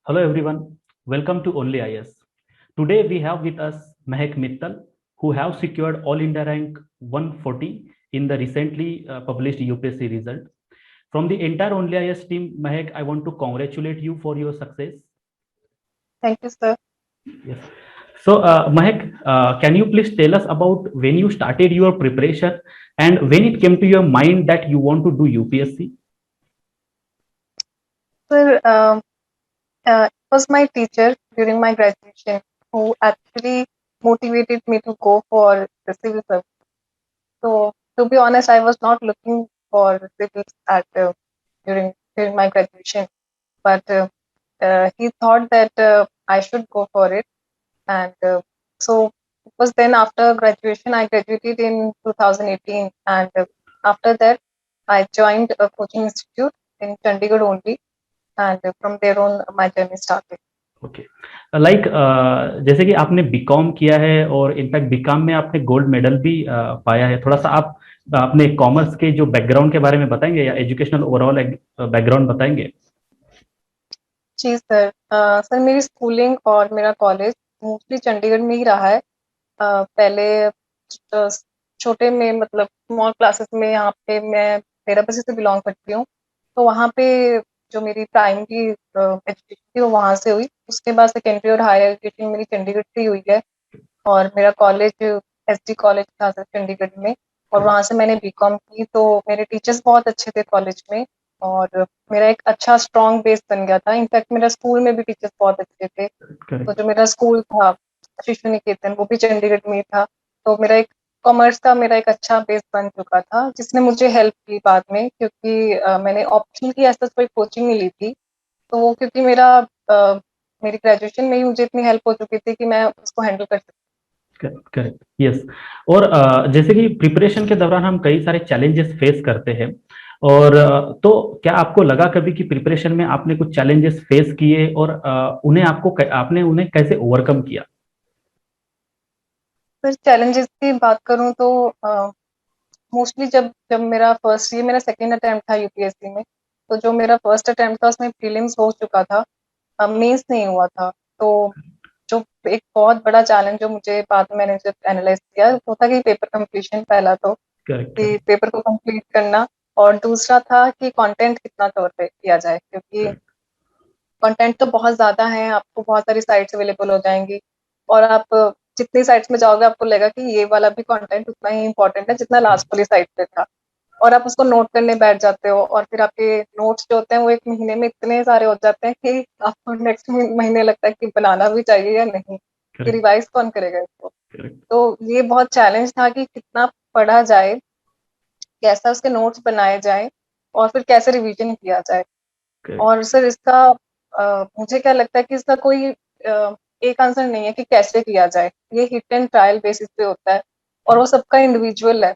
Hello everyone, welcome to Only IS. Today we have with us Mehak Mittal, who have secured All India rank 140 in the recently published UPSC result. From the entire Only IS team, Mehak, I want to congratulate you for your success. Thank you, sir. Yes. So, Mehak, can you please tell us about when you started your preparation and when it came to your mind that you want to do UPSC? Sir, it was my teacher during my graduation who actually motivated me to go for the civil service. So, to be honest, I was not looking for civils at during my graduation, but he thought that I should go for it, and so it was then after graduation. I graduated in 2018, and after that, I joined a coaching institute in Chandigarh only, and from there on my journey started. Okay like जैसे कि आपने BCom किया है और in fact BCom में आपने gold medal भी पाया है। थोड़ा सा आप अपने कॉमर्स के जो बैकग्राउंड के बारे में बताएंगे या एजुकेशनल ओवरऑल बैकग्राउंड बताएंगे। जी सर, सर मेरी स्कूलिंग और मेरा कॉलेज मोस्टली चंडीगढ़ में ही रहा है। पहले अ, छोटे में मतलब स्मॉल क्लासेस में यहाँ पे मैं मेरा बसी से बिलोंग करती हूँ, तो वहाँ पे जो मेरी प्राइमरी एजुकेशन थी वो वहाँ से हुई। उसके बाद सेकेंडरी और हायर एजुकेशन मेरी चंडीगढ़ से ही हुई है, और मेरा कॉलेज एसडी कॉलेज था सर चंडीगढ़ में, और वहाँ से मैंने बीकॉम की। तो मेरे टीचर्स बहुत अच्छे थे कॉलेज में, और मेरा एक अच्छा स्ट्रॉन्ग बेस बन गया था। इनफैक्ट मेरा स्कूल में भी टीचर्स बहुत अच्छे थे। तो करेक्ट। जो मेरा स्कूल था शिशु निकेतन, वो भी चंडीगढ़ में ही था। तो मेरा एक कॉमर्स का मेरा एक अच्छा बेस बन चुका था, जिसने मुझे हेल्प की बाद में, क्योंकि मैंने ऑप्शन की ऐसा कोई कोचिंग नहीं ली थी। तो वो क्योंकि मेरी ग्रेजुएशन में ही मुझे इतनी हेल्प हो चुकी थी कि मैं उसको हैंडल कर सकती। Correct correct yes. और जैसे कि प्रिपरेशन के दौरान हम कई सारे चैलेंजेस फेस करते हैं और तो क्या आपको लगा कभी कि प्रिपरेशन में आपने कुछ चैलेंजेस फेस किए और उन्हें आपने उन्हें कैसे ओवरकम किया? फिर चैलेंजेस की बात करूँ तो मोस्टली जब जब मेरा फर्स्ट, ये मेरा सेकेंड अटेम्प्ट था यूपीएससी में, तो जो मेरा फर्स्ट अटेम्प्ट था उसमें प्रीलिम्स हो चुका था, मेंस नहीं हुआ था। तो जो एक बहुत बड़ा चैलेंज जो मुझे बाद में मैंने जब एनालाइज किया वो था कि पेपर कंप्लीशन, पहला तो करेक्ट कि करेक्ट पेपर को कंप्लीट करना, और दूसरा था कि कंटेंट कितना कवर किया जाए, क्योंकि करेक्ट कंटेंट तो बहुत ज़्यादा है, आपको बहुत सारी साइट्स अवेलेबल हो जाएँगी, और आप जितनी साइट्स में जाओगे आपको लगेगा कि ये वाला भी कंटेंट उतना ही इम्पोर्टेंट है जितना लास्ट वाली साइट पे था। और आप उसको नोट करने बैठ जाते हो, और फिर आपके नोट्स जो होते हैं वो 1 महीने में इतने सारे हो जाते हैं कि आपको नेक्स्ट महीने लगता है कि बनाना भी चाहिए या नहीं, कि करेक्ट रिवाइज़ कौन करेगा इसको? करेक्ट तो ये बहुत चैलेंज था कि कितना पढ़ा जाए, कैसा उसके नोट्स बनाए जाएँ, और फिर कैसे रिवीजन किया जाए। करेक्ट और सर इसका मुझे क्या लगता है कि इसका कोई एक आंसर नहीं है कि कैसे किया जाए। ये हिट एंड ट्रायल बेसिस पे होता है, और वो सबका इंडिविजुअल है।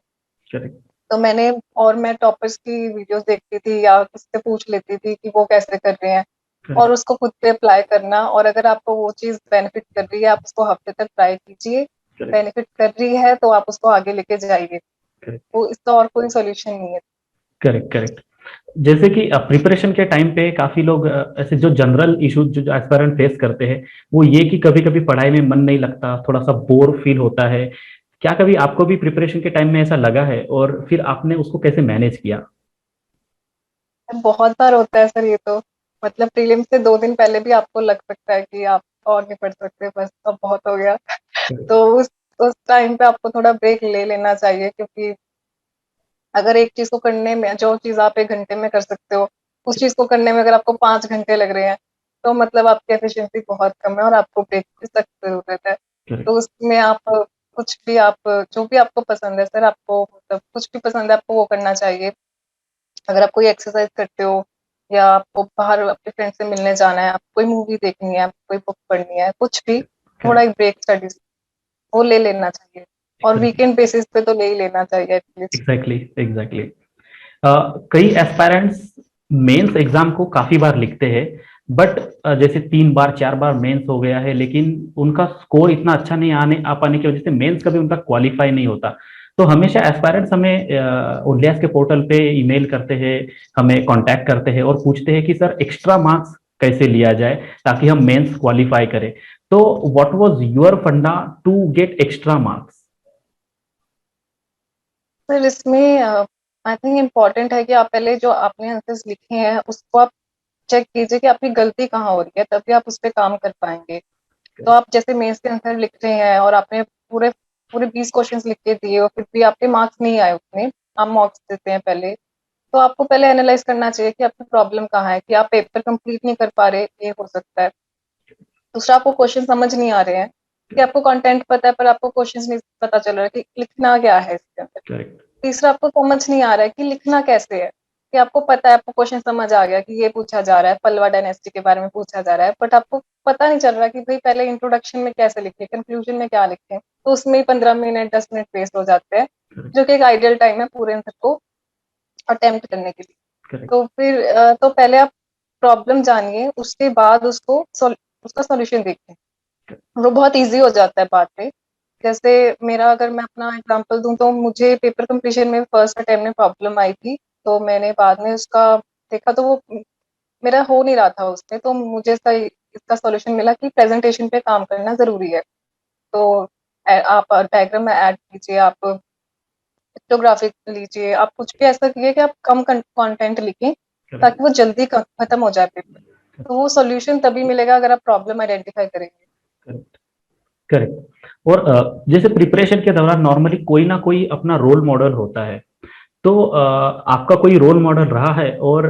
करेक्ट तो मैं टॉपर्स की वीडियोस देखती थी या किसी से पूछ लेती थी कि वो कैसे कर रहे हैं, और करेक्ट उसको खुद पे अप्लाई करना। और अगर आपको वो चीज़ बेनिफिट कर रही है, आप उसको हफ्ते तक ट्राई कीजिए। करेक्ट बेनिफिट कर रही है तो आप उसको आगे लेके जाइए। करेक्ट वो इसका और कोई सॉल्यूशन नहीं है। Correct correct. जैसे कि प्रिपरेशन के टाइम पे काफी लोग ऐसे जो जनरल इश्यूज जो एस्पायरेंट फेस करते हैं वो ये कि कभी कभी पढ़ाई में मन नहीं लगता, थोड़ा सा बोर फील होता है। क्या कभी आपको भी प्रिपरेशन के टाइम में ऐसा लगा है और फिर आपने उसको कैसे मैनेज किया? बहुत बार होता है सर ये तो। मतलब प्रीलिम से 2 दिन पहले भी आपको लग सकता है कि आप और नहीं पढ़ सकते, बस अब बहुत हो गया। तो उस टाइम पे आपको थोड़ा ब्रेक ले लेना चाहिए, क्योंकि अगर एक चीज़ को करने में, जो चीज़ आप 1 घंटे में कर सकते हो, उस चीज़ को करने में अगर आपको 5 घंटे लग रहे हैं, तो मतलब आपकी एफिशिएंसी बहुत कम है और आपको ब्रेक की सख्त ज़रूरत है। तो उसमें आप कुछ भी, आप जो भी आपको पसंद है सर, आपको मतलब कुछ भी पसंद है आपको वो करना चाहिए। अगर आप कोई एक्सरसाइज करते हो, या आपको बाहर अपने फ्रेंड से मिलने जाना है, आपको कोई मूवी देखनी है, आपको कोई बुक पढ़नी है, कुछ भी, थोड़ा एक ब्रेक स्टडीज वो ले लेना चाहिए। और वीकेंड बेसिस पे तो ले ही लेना चाहिए एटलीस्ट। Exactly exactly. कई एस्पायरेंट्स मेंस एग्जाम को काफी बार लिखते हैं बट जैसे 3 बार 4 बार मेंस हो गया है लेकिन उनका स्कोर इतना अच्छा नहीं आने आ पाने की वजह से मेंस कभी उनका क्वालिफाई नहीं होता। तो हमेशा एस्पायरेंट्स हमें ओडीएस के पोर्टल पे ईमेल करते हैं, हमें कांटेक्ट करते हैं और पूछते हैं कि सर एक्स्ट्रा मार्क्स कैसे लिया जाए ताकि हम मेंस क्वालिफाई करें। तो what was your funda to get extra marks? Sir इसमें आई थिंक इम्पोर्टेंट है कि आप पहले जो आपने आंसर्स लिखे हैं उसको आप चेक कीजिए कि आपकी गलती कहाँ हो रही है, तभी आप उस पर काम कर पाएंगे। तो आप जैसे मेंस के आंसर लिख रहे हैं और आपने पूरे पूरे 20 क्वेश्चंस लिख के दिए और फिर भी आपके मार्क्स नहीं आए उतने, आप मॉक्स देते हैं पहले, तो आपको पहले एनालाइज करना चाहिए कि आपकी प्रॉब्लम कहाँ है, कि आप पेपर कंप्लीट नहीं कर पा रहे, ये हो सकता है। दूसरा, आपको क्वेश्चन समझ नहीं आ रहे हैं, कि आपको कंटेंट पता है पर आपको क्वेश्चंस नहीं पता चल रहा है कि लिखना क्या है इसके अंदर। करेक्ट। तीसरा, आपको समझ नहीं आ रहा है कि लिखना कैसे है, कि आपको पता है, आपको क्वेश्चन समझ आ गया कि ये पूछा जा रहा है, पल्लवा डायनेस्टी के बारे में पूछा जा रहा है, बट आपको पता नहीं चल रहा कि भाई पहले इंट्रोडक्शन में कैसे लिखे, कंक्लूजन में क्या लिखे, तो उसमें ही 15 मिनट 10 मिनट वेस्ट हो जाते हैं, जो कि एक आइडियल टाइम है पूरे आंसर को अटेम्प्ट करने के लिए। करेक्ट। तो फिर तो पहले आप प्रॉब्लम जानिए, उसके बाद उसका सॉल्यूशन देखिए, वो बहुत इजी हो जाता है बाद में। जैसे मेरा अगर मैं अपना एग्जांपल दूं तो मुझे पेपर कंप्लीशन में फर्स्ट अटेम्प्ट में प्रॉब्लम आई थी, तो मैंने बाद में उसका देखा तो वो मेरा हो नहीं रहा था उसमें, तो मुझे सही इसका सॉल्यूशन मिला कि प्रेजेंटेशन पे काम करना जरूरी है। तो आप डायग्राम में ऐड कीजिए, आप पिक्टोग्राफिक लीजिए, आप कुछ भी ऐसा कीजिए कि आप कम कंटेंट लिखें करेक्ट। ताकि वो जल्दी खत्म हो जाए पेपर। तो वो सॉल्यूशन तभी मिलेगा अगर आप प्रॉब्लम आइडेंटिफाई करेंगे। करेक्ट। करेक्ट। और जैसे प्रिपरेशन के दौरान नॉर्मली कोई ना कोई अपना रोल मॉडल होता है, तो आपका कोई रोल मॉडल रहा है? और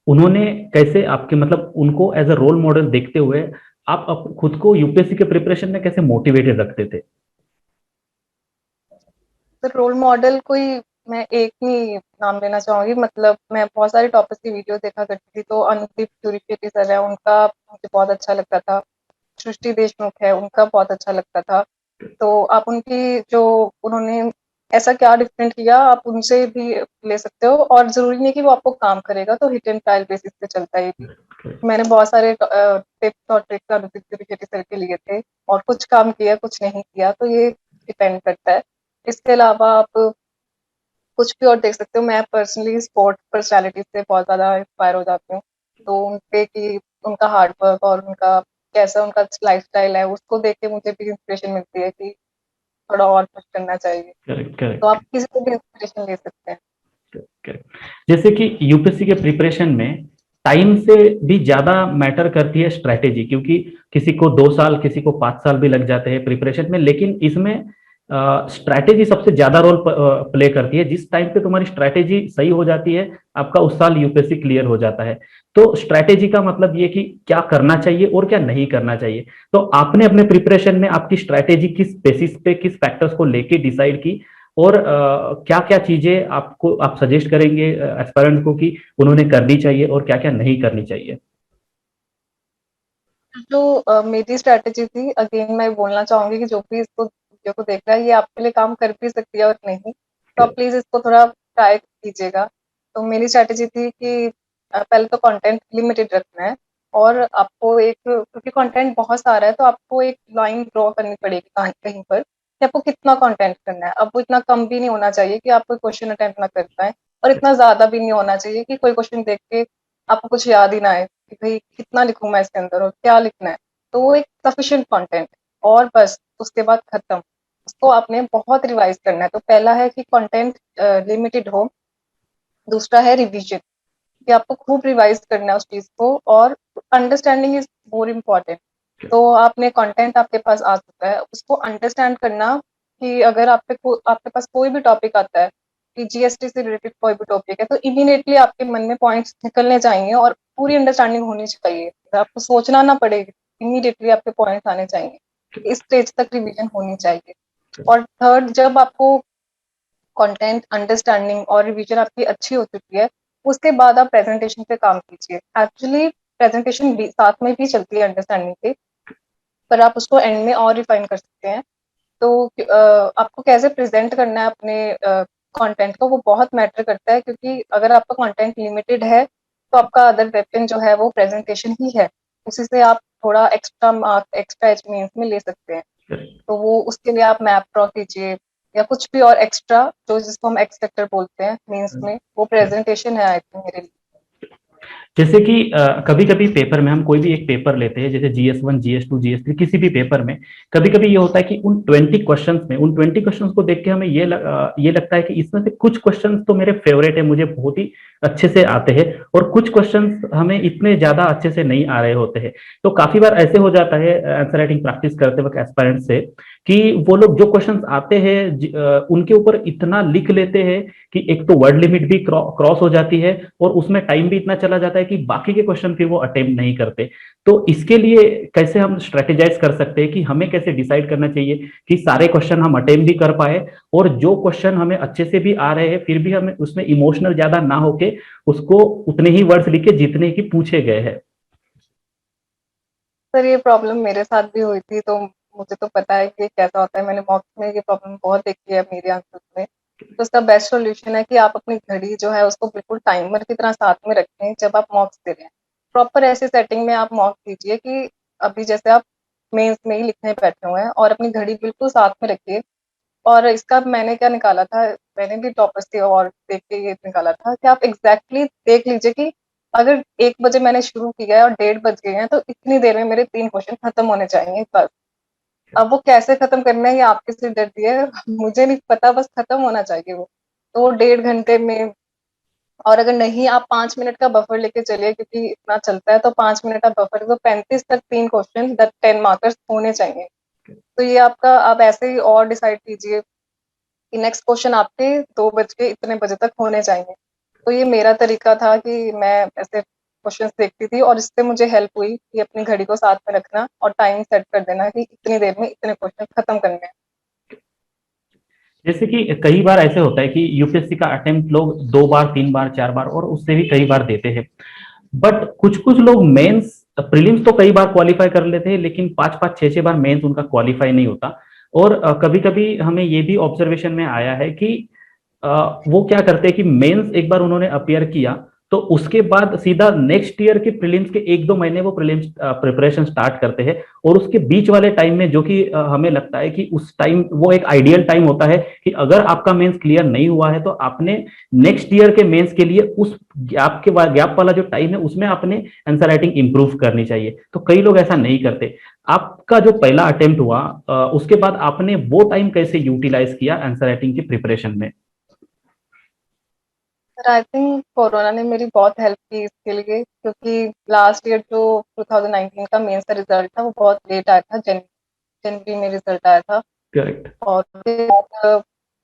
उन्होंने कैसे आपके मतलब उनको एज अ रोल मॉडल देखते हुए आप खुद को यूपीएससी के प्रिपरेशन में कैसे मोटिवेटेड रखते थे? तो रोल मॉडल कोई मैं एक ही नाम लेना चाहूंगी, मतलब मैं बहुत सारे टॉपर्स की वीडियो देखा करती थी, तो अनुदीप सूरीशेट्टी सर है, उनका मुझे बहुत अच्छा लगता था। सृष्टि देशमुख है, उनका बहुत अच्छा लगता था। तो आप उनकी जो उन्होंने ऐसा क्या डिफरेंट किया, आप उनसे भी ले सकते हो, और जरूरी नहीं कि वो आपको काम करेगा, तो हिट एंड ट्रायल बेसिस पे चलता है ये भी। मैंने बहुत सारे टिप्स और ट्रिक्स अनुदीप सूरीशेट्टी सर के लिए थे, और कुछ काम किया कुछ नहीं किया, तो ये डिपेंड करता है। इसके अलावा आप कुछ भी और देख सकते हो। मैं पर्सनली स्पोर्ट पर्सनालिटी से बहुत ज़्यादा इंस्पायर हो जाती हूँ, तो उनपे कि उनका हार्ड वर्क और उनका कैसा उनका लाइफस्टाइल है, उसको देख के मुझे भी इंस्पिरेशन मिलती है कि थोड़ा और कुछ करना चाहिए। करेक्ट। तो करेक्ट। आप किसी से भी इंस्पिरेशन ले सकते हैं। करेक्ट। जैसे कि यूपीएससी के प्रिपरेशन में टाइम से भी ज्यादा मैटर करती है स्ट्रैटेजी, क्योंकि किसी को 2 साल किसी को 5 साल भी लग जाते हैं प्रिपरेशन में, लेकिन इसमें स्ट्रैटेजी सबसे ज्यादा रोल प्ले करती है। जिस टाइम पे तुम्हारी स्ट्रैटेजी सही हो जाती है, आपका उस साल यूपीएससी क्लियर हो जाता है। तो स्ट्रैटेजी का मतलब ये कि क्या करना चाहिए और क्या नहीं करना चाहिए। तो आपने अपने प्रिपरेशन में आपकी स्ट्रैटेजी किस बेसिस पे, किस फैक्टर्स को लेके डिसाइड की, और क्या क्या चीजें आपको आप सजेस्ट करेंगे एस्पायरेंट को कि उन्होंने करनी चाहिए और क्या क्या नहीं करनी चाहिए? जो मेरी स्ट्रैटेजी थी, अगेन मैं बोलना चाहूंगी कि जो भी इसको वीडियो को देख रहा है, ये आपके लिए काम कर भी सकती है और नहीं, तो आप प्लीज इसको थोड़ा ट्राई कीजिएगा। तो मेरी स्ट्रैटेजी थी कि पहले तो कंटेंट लिमिटेड रखना है, और आपको एक, क्योंकि कंटेंट बहुत सारा है, तो आपको एक लाइन ड्रॉ करनी पड़ेगी कहीं कहीं पर कि आपको कितना कंटेंट करना है। अब वो इतना कम भी नहीं होना चाहिए कि आप कोई क्वेश्चन अटेम्प्ट ना कर पाए, और इतना ज्यादा भी नहीं होना चाहिए कि कोई क्वेश्चन देख के आपको कुछ याद ही ना आए कि भाई कितना लिखूं मैं इसके अंदर और क्या लिखना है। तो वो एक सफिशिएंट कंटेंट, और बस उसके बाद खत्म। उसको आपने बहुत रिवाइज करना है। तो पहला है कि कंटेंट लिमिटेड हो। दूसरा है रिवीजन, कि आपको खूब रिवाइज करना है उस चीज को, और अंडरस्टैंडिंग इज मोर इम्पोर्टेंट। तो आपने कंटेंट आपके पास आ चुका है, उसको अंडरस्टैंड करना, कि अगर आपके पास कोई भी टॉपिक आता है, कि जीएसटी से रिलेटेड कोई भी टॉपिक है, तो इमीडिएटली आपके मन में पॉइंट्स निकलने चाहिए और पूरी अंडरस्टैंडिंग होनी चाहिए, आपको सोचना ना पड़े, इमीडिएटली आपके पॉइंट्स आने चाहिए। इस स्टेज तक रिवीजन होनी चाहिए। और थर्ड, जब आपको कंटेंट अंडरस्टैंडिंग और रिवीजन आपकी अच्छी हो चुकी है, उसके बाद आप प्रेजेंटेशन पे काम कीजिए। एक्चुअली प्रेजेंटेशन भी साथ में भी चलती है अंडरस्टैंडिंग पे, पर आप उसको एंड में और रिफाइन कर सकते हैं। तो आपको कैसे प्रेजेंट करना है अपने कंटेंट को, वो बहुत मैटर करता है, क्योंकि अगर आपका कंटेंट लिमिटेड है, तो आपका अदर वेपन जो है वो प्रेजेंटेशन ही है। उसी से आप थोड़ा extra mark extra H means में ले सकते हैं। तो वो उसके लिए आप मैप ड्रॉ कीजिए, या कुछ भी और एक्स्ट्रा, जो जिसको हम एक्स फैक्टर बोलते हैं मीन्स में, वो प्रेजेंटेशन है आई थिंक मेरे लिए। जैसे कि कभी कभी पेपर में हम कोई भी एक पेपर लेते हैं, जैसे GS1, GS2, GS3, किसी भी पेपर में कभी कभी ये होता है कि उन 20 क्वेश्चंस में, उन 20 क्वेश्चंस को देख के हमें ये लगता है कि इसमें से कुछ क्वेश्चंस तो मेरे फेवरेट है, मुझे बहुत ही अच्छे से आते हैं, और कुछ क्वेश्चंस हमें इतने ज्यादा अच्छे से नहीं आ रहे होते हैं। तो काफी बार ऐसे हो जाता है आंसर राइटिंग प्रैक्टिस करते वक्त एस्पायरेंट से, कि वो लोग जो क्वेश्चंस आते हैं उनके ऊपर इतना लिख लेते हैं कि एक तो वर्ड लिमिट भी क्रॉस हो जाती है, और उसमें टाइम भी इतना चला जाता है कि बाकी के क्वेश्चन फिर वो अटेम्प्ट नहीं करते। तो इसके लिए कैसे हम स्ट्रेटेजाइज कर सकते हैं कि हमें कैसे डिसाइड करना चाहिए कि सारे क्वेश्चन हम अटेम्प्ट भी कर पाए, और जो क्वेश्चन हमें अच्छे से भी आ रहे हैं फिर भी हमें उसमें इमोशनल ज्यादा ना होके उसको उतने ही वर्ड्स लिखे जितने की पूछे गए हैं। सर ये प्रॉब्लम मेरे साथ भी हुई थी, तो मुझे तो पता है कि कैसा होता है। मैंने मॉक्स में ये प्रॉब्लम बहुत देखी है मेरे आंसर्स में। तो उसका बेस्ट सॉल्यूशन है कि आप अपनी घड़ी जो है उसको बिल्कुल टाइमर की तरह साथ में रखें जब आप मॉक्स दे रहे हैं। प्रॉपर ऐसी सेटिंग में आप मॉक्स दीजिए कि अभी जैसे आप मेंस में ही लिखने बैठे हुए हैं और अपनी घड़ी बिल्कुल साथ में रखिए। और इसका मैंने क्या निकाला था, मैंने भी टॉपर्स से और देख के ये निकाला था कि आप एग्जैक्टली देख लीजिए कि अगर 1 बजे मैंने शुरू किया है और 1:30 बज गए हैं, तो इतनी देर में मेरे 3 क्वेश्चन खत्म होने चाहिए बस। अब वो कैसे खत्म करना है ये आपके सिरदर्दी है, मुझे नहीं पता, बस खत्म होना चाहिए वो। तो 1.5 घंटे में, और अगर नहीं आप 5 मिनट का बफर लेके चलिए क्योंकि इतना चलता है, तो 5 मिनट का बफर, तो 35 तक 3 क्वेश्चन 10 मार्कर्स होने चाहिए। तो ये आपका आप ऐसे ही और डिसाइड कीजिए कि नेक्स्ट क्वेश्चन आपके 2 बज के इतने बजे तक होने चाहिए। तो ये मेरा तरीका था कि मैं ऐसे क्वेश्चंस देखती थी और इससे मुझे हेल्प हुई कि अपनी घड़ी को साथ में रखना और टाइम सेट कर देना कि इतनी देर में इतने क्वेश्चन खत्म करने हैं। जैसे कि कई बार ऐसे होता है कि यूपीएससी का अटेम्प्ट लोग 2 बार, 3 बार, 4 बार और उससे भी कई बार देते हैं, बट कुछ कुछ लोग मेंस, प्रीलिम्स तो कई बार क्वालिफाई कर लेते हैं, लेकिन 5 5 6 6 बार मेंस उनका क्वालिफाई नहीं होता। और कभी कभी हमें ये भी ऑब्जर्वेशन में आया है कि वो क्या करते हैं कि मेंस एक बार उन्होंने अपियर किया, तो उसके बाद सीधा नेक्स्ट ईयर के प्रीलिम्स के 1 2 महीने वो प्रीलिम्स प्रिपरेशन स्टार्ट करते हैं, और उसके बीच वाले टाइम में जो कि हमें लगता है कि उस टाइम वो एक आइडियल टाइम होता है कि अगर आपका मेंस क्लियर नहीं हुआ है तो आपने नेक्स्ट ईयर के मेंस के लिए उस गैप वाला जो टाइम है उसमें आपने आंसर राइटिंग इंप्रूव करनी चाहिए। तो कई लोग ऐसा नहीं करते। आपका जो पहला अटेम्प्ट हुआ उसके बाद आपने वो टाइम कैसे यूटिलाइज किया आंसर राइटिंग की प्रिपरेशन में? सर आई थिंक कोरोना ने मेरी बहुत हेल्प की इसके लिए, क्योंकि लास्ट ईयर जो 2019 का मेंस का रिजल्ट था वो बहुत लेट आया था, जनवरी में रिजल्ट आया था। करेक्ट। और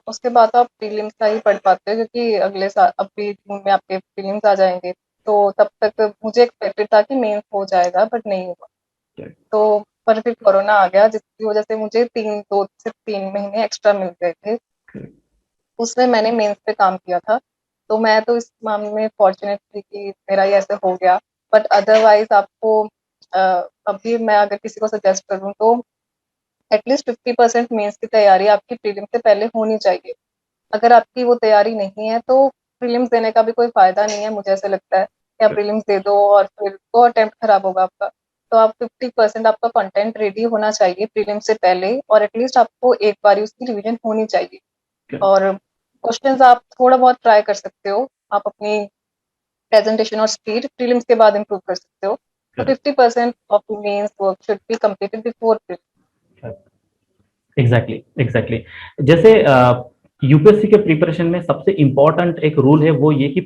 उसके बाद तो आप प्रीलिम्स का ही पढ़ पाते हो, क्योंकि अगले साल अभी जून में आपके प्रीलिम्स आ जाएंगे। तो तब तक मुझे एक्सपेक्टेड था कि मेंस हो जाएगा, बट नहीं हुआ। तो पर फिर कोरोना आ गया, जिसकी वजह से मुझे 2 से 3 महीने एक्स्ट्रा मिल गए थे। उसमें मैंने मेंस पे काम किया था। तो मैं तो इस मामले में फॉर्चुनेट थी कि मेरा ये ऐसे हो गया। बट अदरवाइज आपको अभी मैं अगर किसी को सजेस्ट करूँ तो एटलीस्ट 50% मेंस की तैयारी आपकी प्रीलिम से पहले होनी चाहिए। अगर आपकी वो तैयारी नहीं है तो प्रीलिम्स देने का भी कोई फायदा नहीं है, मुझे ऐसा लगता है कि आप प्रीलिम्स दे दो और फिर तो अटेम्प्ट खराब होगा आपका। तो आप 50% आपका कंटेंट रेडी होना चाहिए प्रीलिम्स से पहले, और एटलीस्ट आपको एक बारी उसकी रिवीजन होनी चाहिए। और क्वेश्चंस आप थोड़ा बहुत ट्राई कर सकते हो, आप अपनी प्रेजेंटेशन और स्पीड प्रीलिम्स के बाद इम्प्रूव कर सकते हो। तो 50% of mains work should be completed before prelims. Exactly exactly. जैसे यूपीएससी के प्रिपरेशन में सबसे इंपॉर्टेंट एक रूल है, वो ये कि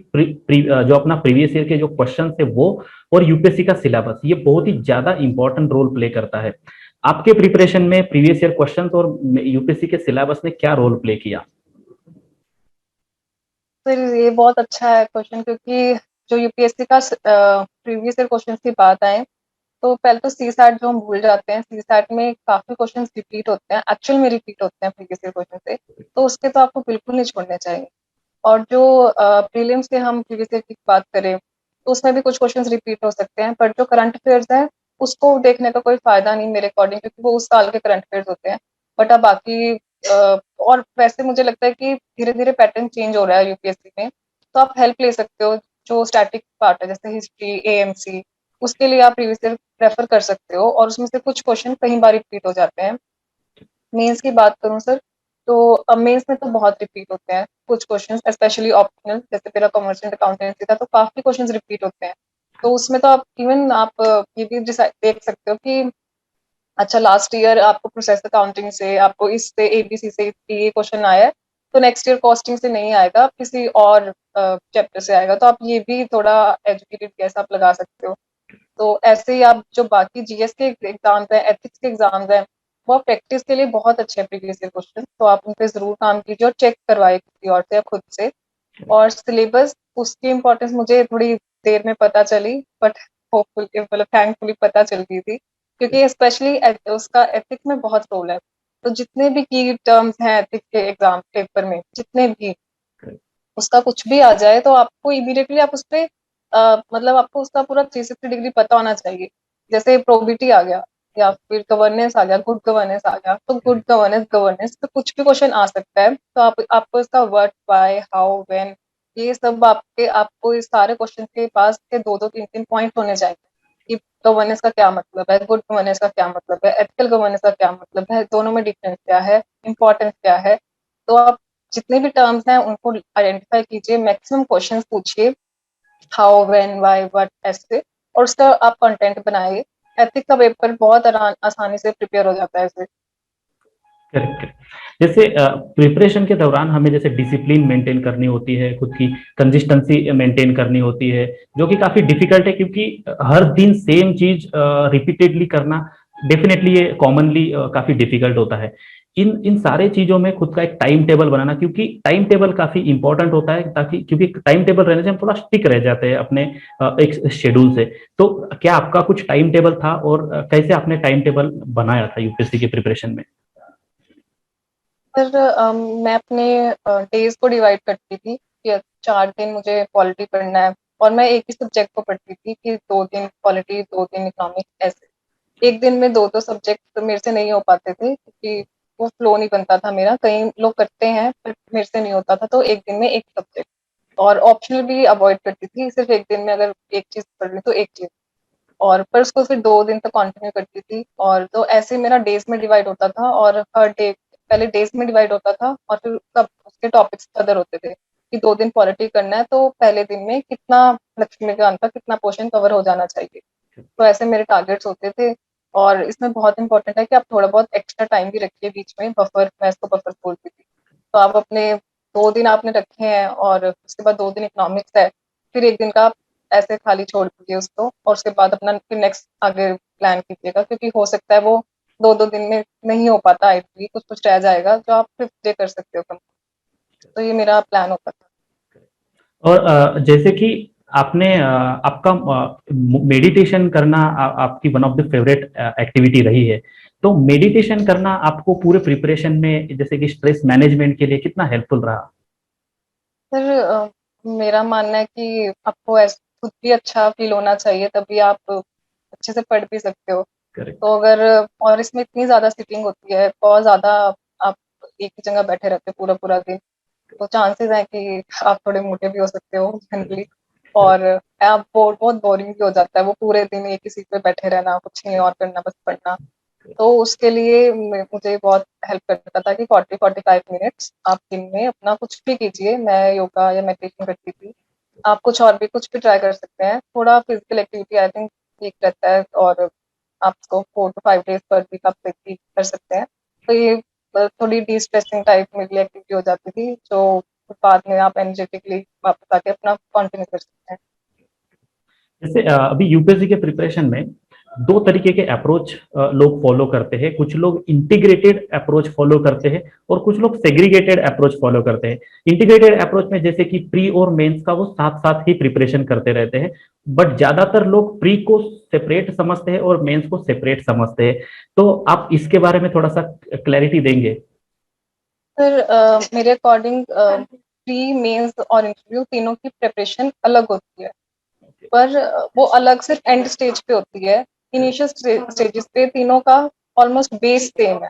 जो अपना प्रीवियस ईयर के जो क्वेश्चन है वो, और यूपीएससी का सिलेबस, ये बहुत ही ज्यादा इंपॉर्टेंट रोल प्ले करता है। आपके प्रिपरेशन में प्रीवियस ईयर क्वेश्चंस और यूपीएससी के सिलेबस ने क्या रोल प्ले किया? फिर ये बहुत अच्छा है क्वेश्चन, क्योंकि जो यूपीएससी का प्रीवियस ईयर क्वेश्चन की बात आए, तो पहले तो सी सैट जो हम भूल जाते हैं, सी सैट में काफी क्वेश्चन रिपीट होते हैं, एक्चुअल में रिपीट होते हैं प्रीवियस ईयर क्वेश्चन से। तो उसके तो आपको बिल्कुल नहीं छोड़ने चाहिए। और जो प्रीलिम्स के हम प्रीवियस ईयर की बात करें, तो उसमें भी कुछ क्वेश्चन रिपीट हो सकते हैं, पर जो करंट अफेयर्स है उसको देखने का कोई फायदा नहीं मेरे अकॉर्डिंग, क्योंकि वो उस साल के करंट अफेयर्स होते हैं। बट अब बाकी और वैसे मुझे लगता है कि धीरे धीरे पैटर्न चेंज हो रहा है यूपीएससी में। तो आप हेल्प ले सकते हो, जो स्टैटिक पार्ट है जैसे हिस्ट्री, एएमसी, उसके लिए आप प्रीवियस ईयर रेफर कर सकते हो, और उसमें से कुछ क्वेश्चन कई बार रिपीट हो जाते हैं। मेंस की बात करूं सर, तो मेंस में तो बहुत रिपीट होते हैं कुछ क्वेश्चंस, स्पेशली ऑप्शनल, जैसे मेरा कमर्शियल अकाउंटेंसी था तो काफी क्वेश्चंस रिपीट होते हैं। तो उसमें तो आप इवन आप ये भी देख सकते हो कि अच्छा लास्ट ईयर आपको प्रोसेस अकाउंटिंग से आपको इससे एबीसी से ये क्वेश्चन आया है, तो नेक्स्ट ईयर कॉस्टिंग से नहीं आएगा, किसी और चैप्टर से आएगा। तो आप ये भी थोड़ा एजुकेटेड गैस आप लगा सकते हो। तो ऐसे ही आप जो बाकी जीएस के एग्जाम्स हैं, एथिक्स के एग्जाम्स हैं, वो प्रैक्टिस के लिए बहुत अच्छे हैं प्रीवियस ईयर क्वेश्चन, तो आप उन पे जरूर काम कीजिए और चेक करवाइए किसी और से या खुद से। और सिलेबस, उसकी इम्पोर्टेंस मुझे थोड़ी देर में पता चली, बट होपफुली मतलब थैंकफुली पता चल गई थी, क्योंकि स्पेशली उसका एथिक्स में बहुत रोल है। तो जितने भी की टर्म्स हैं एथिक्स के एग्जाम पेपर में, जितने भी, उसका कुछ भी आ जाए तो आपको इमीडिएटली आप उस पे मतलब आपको उसका पूरा 360 डिग्री पता होना चाहिए। जैसे प्रोबिटी आ गया या फिर गवर्नेंस आ गया, गुड गवर्नेंस आ गया, तो गुड गवर्नेंस गवर्नेंस पे कुछ भी क्वेश्चन आ सकता है, तो आपको इसका व्हाट, व्हाई, हाउ, व्हेन, ये सब आपको इस सारे क्वेश्चन के पास के दो दो तीन तीन पॉइंट होने चाहिए कि गवर्नेंस का क्या मतलब है, गुड गवर्नेंस का क्या मतलब है, एथिकल गवर्नेंस का क्या मतलब है, दोनों में डिफरेंस क्या है, इंपॉर्टेंस क्या है। तो आप जितने भी टर्म्स हैं उनको आइडेंटिफाई कीजिए, मैक्सिमम क्वेश्चंस पूछिए, हाउ, व्हेन, व्हाई, व्हाट, ऐसे, और उसका आप कंटेंट बनाइए। एथिक्स का पेपर बहुत आसानी से प्रिपेयर हो जाता है इससे। Correct correct. जैसे प्रिपरेशन के दौरान हमें जैसे डिसिप्लिन मेंटेन करनी होती है, खुद की कंसिस्टेंसी मेंटेन करनी होती है, जो कि काफी डिफिकल्ट है, क्योंकि हर दिन सेम चीज रिपीटेडली करना डेफिनेटली ये कॉमनली काफी डिफिकल्ट होता है। इन इन सारे चीजों में खुद का एक टाइम टेबल बनाना, क्योंकि टाइम टेबल काफी इंपॉर्टेंट होता है, ताकि क्योंकि टाइम टेबल रहने से हम थोड़ा स्टिक रह जाते हैं अपने एक शेड्यूल से। तो क्या आपका कुछ टाइम टेबल था, और कैसे आपने टाइम टेबल बनाया था यूपीएससी के प्रिपरेशन में? फिर मैं अपने डेज को डिवाइड करती थी कि 4 दिन मुझे पॉलिटी पढ़ना है, और मैं एक ही सब्जेक्ट को पढ़ती थी कि 2 दिन पॉलिटी, 2 दिन इकोनॉमिक्स, ऐसे। एक दिन में दो दो सब्जेक्ट तो मेरे से नहीं हो पाते थे, क्योंकि वो फ्लो नहीं बनता था मेरा। कई लोग करते हैं बट मेरे से नहीं होता था, तो एक दिन में एक सब्जेक्ट। और ऑप्शनल भी अवॉइड करती थी, सिर्फ एक दिन में अगर एक चीज पढ़ ली तो एक चीज, और पर उसको फिर 2 दिन तक कंटिन्यू करती थी। और तो ऐसे मेरा डेज में डिवाइड होता था, और हर डे पहले डेज में डिवाइड होता था, और फिर सब उसके टॉपिक्स कदर होते थे कि 2 दिन पॉलिटी करना है, तो पहले दिन में कितना लक्ष्मीकांत का कितना पोर्शन कवर हो जाना चाहिए। तो ऐसे मेरे टारगेट्स होते थे। और इसमें बहुत इंपॉर्टेंट है कि आप थोड़ा बहुत एक्स्ट्रा टाइम भी रखिए बीच में, बफर, मैं इसको बफर बोलती थी। तो आप अपने 2 दिन आपने रखे हैं, और उसके बाद 2 दिन इकोनॉमिक्स है, फिर एक दिन का आप ऐसे खाली छोड़ दीजिए उसको, और उसके बाद अपना फिर नेक्स्ट आगे प्लान कीजिएगा, क्योंकि हो सकता है वो दो दो दिन में नहीं हो पाता, आई कुछ कुछ रह जाएगा जो आप 5th डे कर सकते हो कम। तो ये मेरा प्लान होता था। और जैसे कि आपने आपका मेडिटेशन करना आपकी one of the favourite activity रही है, तो मेडिटेशन करना आपको पूरे प्रिपरेशन में जैसे कि स्ट्रेस मैनेजमेंट के लिए कितना हेल्पफुल रहा? फिर मेरा मानना है कि आपको खुद भी अच्छा फील होना चाहिए, तभी आप अच्छे से पढ़ भी सकते हो। करेक्ट। तो अगर, और इसमें इतनी ज्यादा सिटिंग होती है, बहुत ज्यादा, आप एक ही जगह बैठे रहते हो पूरा पूरा दिन, तो चांसेस हैं कि आप थोड़े मोटे भी हो सकते हो जनरली। करेक्ट। और आप बहुत बोरिंग भी हो जाता है वो पूरे दिन एक ही सीट पे बैठे रहना, कुछ नहीं और करना, बस पढ़ना। तो उसके लिए मुझे बहुत हेल्प करता था कि 40-45 मिनट्स आप दिन में अपना कुछ भी कीजिए। मैं योगा या मेडिटेशन करती थी। आप कुछ और भी कुछ भी ट्राई कर सकते हैं, थोड़ा फिजिकल एक्टिविटी आई थिंक ठीक रहता है, और आप इसको 4 to 5 डेज पर वीक आप रिपीट कर सकते हैं। तो ये थोड़ी डी स्ट्रेसिंग टाइप मेरे लिए एक्टिविटी हो जाती थी, जो बाद में आप एनर्जेटिकली वापस आके अपना कंटिन्यू कर सकते हैं। जैसे अभी यूपीएससी के प्रिपरेशन में दो तरीके के अप्रोच लोग फॉलो करते हैं। कुछ लोग इंटीग्रेटेड अप्रोच फॉलो करते हैं, और कुछ लोग सेग्रीगेटेड अप्रोच फॉलो करते हैं। इंटीग्रेटेड अप्रोच में जैसे कि प्री और मेंस का वो साथ साथ ही प्रिपरेशन करते रहते हैं, बट ज्यादातर लोग प्री को सेपरेट समझते हैं और मेंस को सेपरेट समझते हैं। तो आप इसके बारे में थोड़ा सा क्लैरिटी देंगे? फिर मेरे अकॉर्डिंग प्री, मेंस और इंटरव्यू तीनों की प्रिपरेशन अलग होती है, पर वो अलग सिर्फ एंड स्टेज पे होती है। इनिशियल स्टेजेस पे तीनों का ऑलमोस्ट बेस सेम है।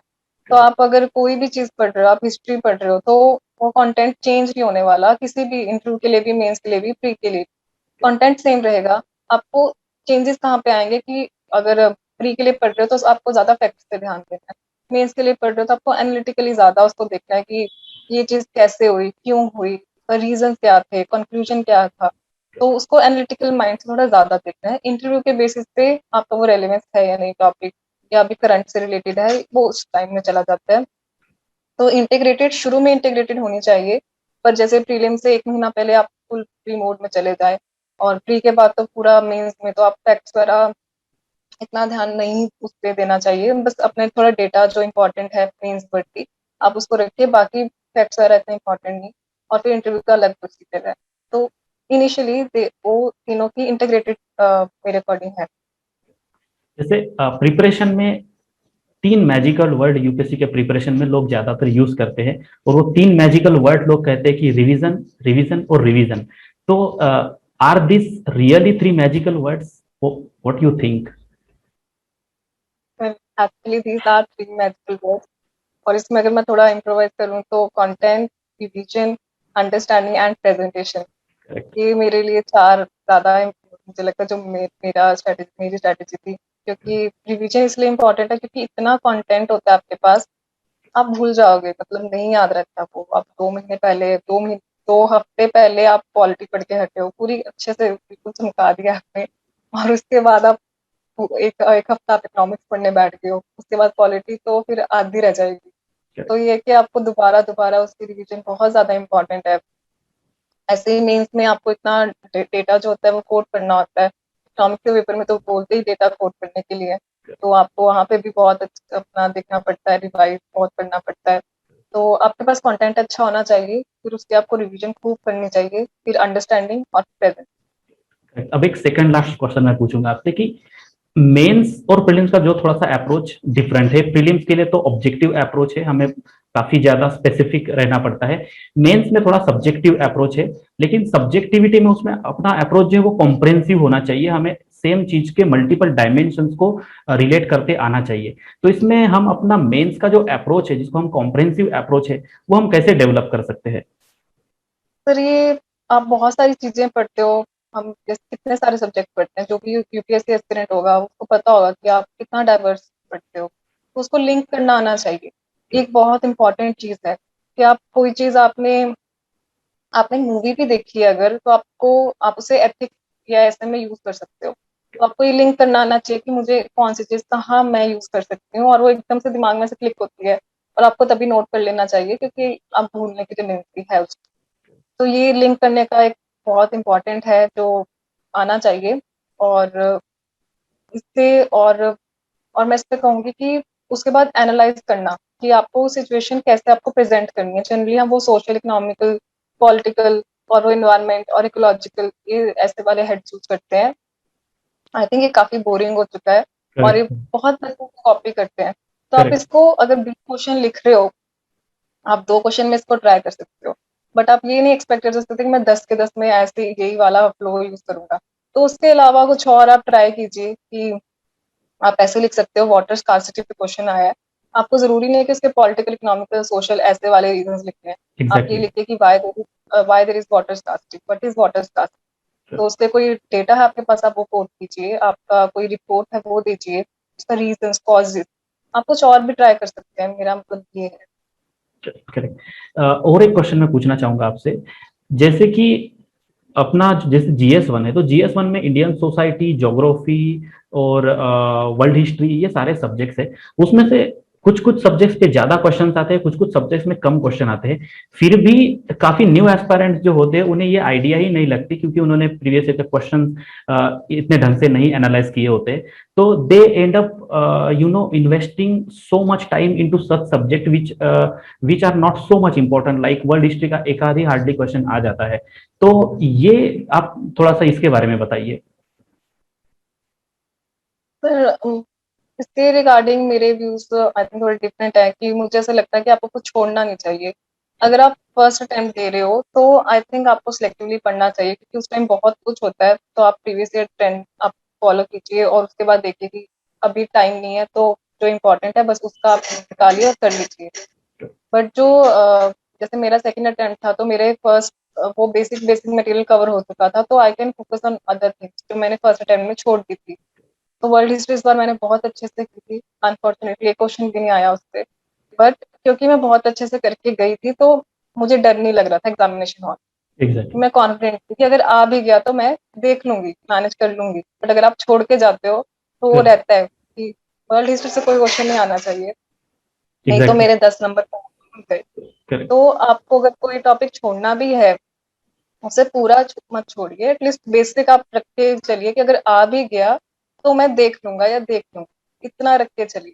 तो आप अगर कोई भी चीज पढ़ रहे हो, आप हिस्ट्री पढ़ रहे हो, तो वो कंटेंट चेंज नहीं होने वाला, किसी भी इंटरव्यू के लिए भी, मेंस के लिए भी, प्री के लिए भी कंटेंट सेम रहेगा। आपको चेंजेस कहाँ पे आएंगे कि अगर प्री के लिए पढ़ रहे हो तो आपको ज्यादा फैक्ट्स पे ध्यान देना है, मेंस के लिए पढ़ रहे हो तो आपको एनालिटिकली ज़्यादा उसको देखना है कि ये चीज़ कैसे हुई, क्यों हुई, रीज़न क्या थे, कंक्लूजन क्या था। तो उसको एनालिटिकल माइंड से थोड़ा ज़्यादा देखना है। इंटरव्यू के बेसिस पे आपका वो रेलेवेंस है या नहीं टॉपिक, या अभी करंट से रिलेटेड है, वो उस टाइम में चला जाता है। तो इंटीग्रेटेड शुरू में इंटीग्रेटेड होनी चाहिए, पर जैसे प्रीलिम से 1 महीना पहले आप फुल प्री मोड में चले जाएँ और प्री के बाद तो पूरा मेंस में तो आप फैक्ट्स वगैरह इतना ध्यान नहीं उस पे देना चाहिए। बस अपने थोड़ा डेटा जो इम्पोर्टेंट है मेंस भर्ती, आप उसको रखिए, बाकी फैक्ट्स वगैरह इतना इम्पोर्टेंट नहीं, और फिर इंटरव्यू का अलग प्रोसीजर है। तो इनिशियली दे वो तीनों की इंटीग्रेटेड मेरे अकॉर्डिंग है। जैसे प्रिपरेशन में तीन मैजिकल वर्ड यूपीएससी के प्रिपरेशन में लोग ज्यादातर यूज करते हैं, और वो तीन मैजिकल वर्ड लोग कहते हैं कि रिवीजन, रिवीजन और रिवीजन। तो are this really three magical words? What you think? Actually these are 3 magical words, और इसमें अगर मैं थोड़ा इम्प्रोवाइज़ करूँ तो content, revision, understanding and presentation, correct. ये मेरे लिए 4 ज़्यादा मुझे लगता है जो मेरा स्ट्रैटेजी मेरी स्ट्रैटेजी थी। क्योंकि रिवीजन इसलिए इम्पोर्टेंट है क्योंकि इतना कंटेंट होता है आपके पास, आप भूल जाओगे, मतलब नहीं याद रहता वो। आप 2 महीने पहले 2 हफ्ते पहले आप पॉलिटी पढ़ के हटे हो, पूरी अच्छे से बिल्कुल चमका दिया आपने, और उसके बाद आप एक 1 हफ्ता आप इकोनॉमिक्स पढ़ने बैठ गए हो, उसके बाद पॉलिटी तो फिर आधी रह जाएगी। तो ये है कि आपको दोबारा-दोबारा उसकी रिवीजन बहुत ज़्यादा इम्पोर्टेंट है। ऐसे ही मेंस में आपको इतना डेटा जो होता है वो कोट करना होता है। इकोनॉमिक्स के पेपर में तो बोलते ही डेटा कोट करने के लिए, तो आपको वहाँ पे भी बहुत अपना देखना पड़ता है, रिवाइज़ बहुत करना पड़ता है। तो आपके पास कंटेंट अच्छा होना चाहिए, फिर उसकी आपको रिवीजन खूब करनी चाहिए, फिर अंडरस्टैंडिंग और प्रेजेंट। अब एक सेकंड लास्ट क्वेश्चन मैं पूछूंगा आपसे कि मेंस और प्रीलिम्स का जो थोड़ा सा अप्रोच डिफरेंट है। प्रीलिम्स के लिए तो ऑब्जेक्टिव अप्रोच है, हमें काफी ज्यादा स्पेसिफिक रहना पड़ता है। मेंस में थोड़ा सब्जेक्टिव अप्रोच है, लेकिन सब्जेक्टिविटी में उसमें अपना अप्रोच जो है वो कॉम्प्रेंसिव होना चाहिए। हमें सेम चीज के मल्टीपल डायमेंशंस को रिलेट करते आना चाहिए। तो इसमें हम अपना मेंस का जो अप्रोच है, जिसको हम कॉम्प्रेंसिव अप्रोच है, वो हम कैसे डेवलप कर सकते हैं? सर ये आप बहुत सारी चीज़ें पढ़ते हो, हम जैसे कितने सारे सब्जेक्ट पढ़ते हैं, जो भी यूपीएससी एस्पिरेंट होगा उसको पता होगा कि आप कितना डाइवर्स पढ़ते हो, तो उसको लिंक करना आना चाहिए। एक बहुत इंपॉर्टेंट चीज़ है कि आप कोई चीज़ आपने आपने मूवी भी देखी है अगर, तो आप उसे एथिक्स या ऐसे में यूज़ कर सकते हो। तो आपको ये लिंक करना आना चाहिए कि मुझे कौन-सी चीज़ कहाँ मैं यूज़ कर सकती हूँ, और वो एकदम से दिमाग में से क्लिक होती है, और आपको तभी नोट कर लेना चाहिए क्योंकि आप भूलने की टेंडेंसी है उसको। तो ये लिंक करने का एक बहुत इम्पोर्टेंट है जो आना चाहिए। और इससे और मैं इस पे कहूँगी कि उसके बाद एनालाइज़ करना कि आपको सिचुएशन कैसे आपको प्रेज़ेंट करनी है। जनरली हम वो सोशल, इकोनॉमिकल, पॉलिटिकल और वो एनवायरनमेंट और इकोलॉजिकल, ये ऐसे वाले हेड चूज़ करते हैं। आई थिंक ये काफ़ी बोरिंग हो चुका है, और ये करेक्ट। बहुत बच्चे कॉपी करते हैं। तो आप करेक्ट। इसको अगर 20 क्वेश्चन लिख रहे हो, आप 2 क्वेश्चन में इसको ट्राई कर सकते हो। बट आप ये नहीं एक्सपेक्ट कर सकते कि मैं 10 के 10 में ऐसे ही यही वाला फ्लो यूज़ करूँगा। तो उसके अलावा कुछ और आप ट्राई कीजिए कि आप ऐसे लिख सकते हो, वाटर स्कार्सिटी पे क्वेश्चन आया है। आपको ज़रूरी नहीं है कि उसके पॉलिटिकल, इकोनॉमिकल, सोशल ऐसे वाले रीज़न्स लिखने हैं। आप ये एग्जैक्टली। लिखिए कि why there is water scarcity, what is water scarcity? तो उसपे कोई डेटा है आपके पास, आप वो कोट कीजिए, आपका कोई रिपोर्ट है वो दीजिए, उसका रीज़न्स, कॉज़ेज़। आप कुछ और भी ट्राई कर सकते हैं, मेरा मतलब ये है। करेक्ट। और एक क्वेश्चन मैं पूछना चाहूंगा आपसे। जैसे कि अपना जैसे जीएस 1 है, तो जीएस 1 में इंडियन सोसाइटी, ज्योग्राफी और वर्ल्ड हिस्ट्री, ये सारे सब्जेक्ट्स है। उसमें से कुछ कुछ सब्जेक्ट्स पे ज्यादा क्वेश्चन आते हैं, कुछ कुछ सब्जेक्ट्स में कम क्वेश्चन आते हैं। फिर भी काफी न्यू एस्पायरेंट्स जो होते हैं उन्हें ये आइडिया ही नहीं लगती, क्योंकि उन्होंने प्रीवियस ईयर के क्वेश्चन इतने ढंग से नहीं एनालाइज किए होते। तो they end up investing so much time into such subject which are not so much important, like world history का एक आध ही हार्डली क्वेश्चन आ जाता है। तो ये आप थोड़ा सा इसके बारे में बताइए। सर इसके रिगार्डिंग मेरे व्यूज़ आई थिंक थोड़े डिफरेंट है कि मुझे ऐसा लगता है कि आपको कुछ छोड़ना नहीं चाहिए। अगर आप फर्स्ट अटेम्प्ट दे रहे हो तो आई थिंक आपको सिलेक्टिवली पढ़ना चाहिए, क्योंकि उस टाइम बहुत कुछ होता है। तो आप प्रीवियस ईयर ट्रेंड आप फॉलो कीजिए, और उसके बाद देखिए कि अभी टाइम नहीं है, तो जो इम्पोर्टेंट है बस उसका आप निकालिए और कर लीजिए। बट जो जैसे मेरा सेकंड अटेम्प्ट था, तो मेरे फर्स्ट वो बेसिक बेसिक मटेरियल कवर हो चुका था, तो I can focus on other things जो मैंने फर्स्ट अटेम्प्ट में छोड़ दी थी। तो वर्ल्ड हिस्ट्री इस बार मैंने बहुत अच्छे से की थी। अनफॉर्चुनेटली एक क्वेश्चन भी नहीं आया उससे, बट क्योंकि मैं बहुत अच्छे से करके गई थी तो मुझे डर नहीं लग रहा था एग्जामिनेशन हॉल। एग्जैक्टली। मैं कॉन्फिडेंट थी कि अगर आ भी गया तो मैं देख लूंगी, मैनेज कर लूंगी। बट अगर आप छोड़ के जाते हो तो वो करेक्ट। रहता है कि वर्ल्ड हिस्ट्री से कोई क्वेश्चन नहीं आना चाहिए, नहीं तो एग्जैक्टली। मेरे 10 नंबर गए। करेक्ट। तो आपको अगर कोई टॉपिक छोड़ना भी है, उसे पूरा मत छोड़िए, एटलीस्ट बेसिक आप रख के चलिए कि अगर आ भी गया तो मैं देख लूंगा या देख लूंगा, इतना रख के चलिए।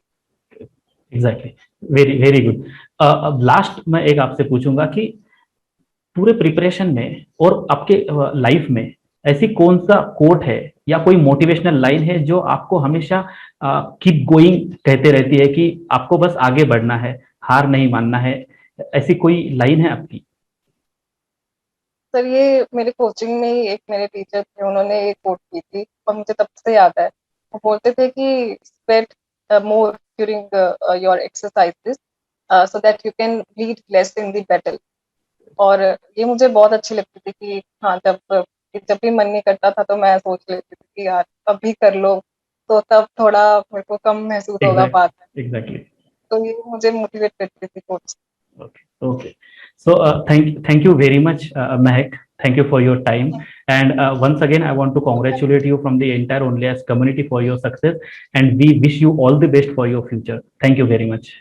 एग्जैक्टली। Very very good. अब लास्ट मैं एक आपसे पूछूंगा कि पूरे प्रिपरेशन में और आपके लाइफ में ऐसी कौन सा कोट है या कोई मोटिवेशनल लाइन है जो आपको हमेशा कीप गोइंग कहते रहती है कि आपको बस आगे बढ़ना है, हार नहीं मानना है? ऐसी कोई लाइन है आपकी? सर ये मेरे कोचिंग में ही एक मेरे टीचर थे, उन्होंने एक कोट की थी और मुझे तब से याद है। वो बोलते थे कि sweat more during your exercises so that you can bleed less in the battle. और ये मुझे बहुत अच्छी लगती थी कि हाँ, जब भी मन नहीं करता था तो मैं सोच लेती थी कि यार अभी कर लो, तो तब थोड़ा मेरे को कम महसूस होगा बाद में। Exact exactly. तो ये मुझे मोटिवेट करती थी coach. Okay. Okay. So thank you very much, Mehak. Thank you for your time. And once again, I want to congratulate you from the entire Only As community for your success. And we wish you all the best for your future. Thank you very much.